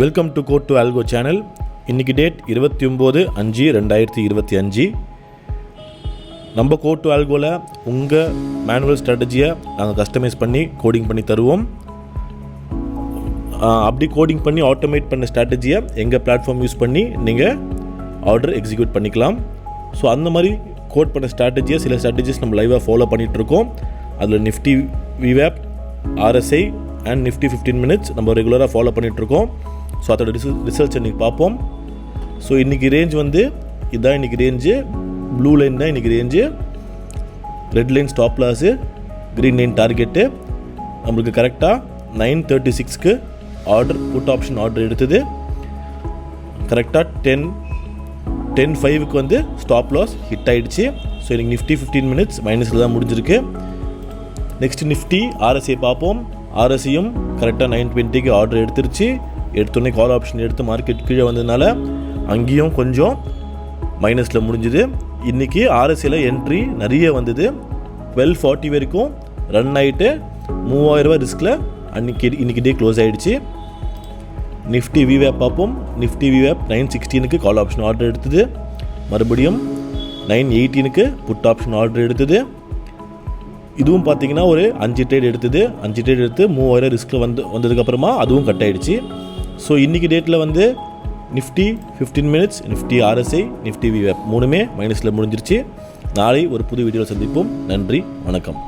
Welcome to code to algo channel. இன்றைக்கி date 29/5/2025. நம்ம code to ஆல்கோவில் உங்கள் மேனுவல் ஸ்ட்ராட்டஜியை நாங்கள் கஸ்டமைஸ் பண்ணி கோடிங் பண்ணி தருவோம். அப்படி கோடிங் பண்ணி ஆட்டோமேட் பண்ண ஸ்ட்ராட்டஜியை எங்கள் பிளாட்ஃபார்ம் யூஸ் பண்ணி நீங்கள் ஆர்டர் எக்ஸிக்யூட் பண்ணிக்கலாம். ஸோ அந்த மாதிரி கோட் பண்ண ஸ்ட்ராட்டஜியை சில ஸ்ட்ராட்டஜிஸ் நம்ம லைவாக ஃபாலோ பண்ணிகிட்ருக்கோம். அதில் நிஃப்டி விவேப், RSI அண்ட் நிஃப்டி 15 minutes நம்ம ரெகுலராக ஃபாலோ பண்ணிகிட்ருக்கோம். ஸோ அதோட ரிசல்ட்ஸ் இன்றைக்கி பார்ப்போம். ஸோ இன்றைக்கி ரேஞ்ச் வந்து இதுதான். இன்றைக்கி ரேஞ்சு ப்ளூ லைன் தான் இன்றைக்கி range, red line stop loss, green line target. நம்மளுக்கு கரெக்டாக 9:36க்கு ஆர்டர் புட் ஆப்ஷன் ஆர்டர் எடுத்தது. கரெக்டாக 10:05க்கு வந்து ஸ்டாப் லாஸ் ஹிட் ஆகிடுச்சு. ஸோ இன்றைக்கி நிஃப்டி 15 minutes மைனஸில் தான் முடிஞ்சிருக்கு. நெக்ஸ்ட் நிஃப்டி RSI பார்ப்போம். RSIயும் கரெக்டாக 9:20க்கு ஆர்டர் எடுத்துருச்சு. எடுத்தோடனே கால் ஆப்ஷன் எடுத்து மார்க்கெட் கீழே வந்ததுனால அங்கேயும் கொஞ்சம் மைனஸில் முடிஞ்சுது. இன்றைக்கி RSIயில் என்ட்ரி நிறைய வந்தது. 12:40 வரைக்கும் ரன் ஆகிட்டு 3000 ரூபா ரிஸ்கில் இன்றைக்கி டே க்ளோஸ் ஆகிடுச்சு. நிஃப்டி விவேப் பார்ப்போம். நிஃப்டி விவேப் 9:16க்கு கால் ஆப்ஷன் ஆர்டர் எடுத்தது. மறுபடியும் 9:18க்கு புட் ஆப்ஷன் ஆர்டர் எடுத்தது. இதுவும் பார்த்தீங்கன்னா ஒரு 5 ட்ரேட் எடுத்தது. 5 ட்ரேட் எடுத்து 3000 ரிஸ்கில் வந்ததுக்கப்புறமா அதுவும் கட் ஆகிடுச்சு. ஸோ இன்றைக்கி டேட்டில் வந்து நிஃப்டி 15 minutes, நிஃப்டி RSI, நிஃப்டி விவேப் மூணுமே மைனஸில் முடிஞ்சிருச்சு. நாளை ஒரு புது வீடியோவில் சந்திப்போம். நன்றி, வணக்கம்.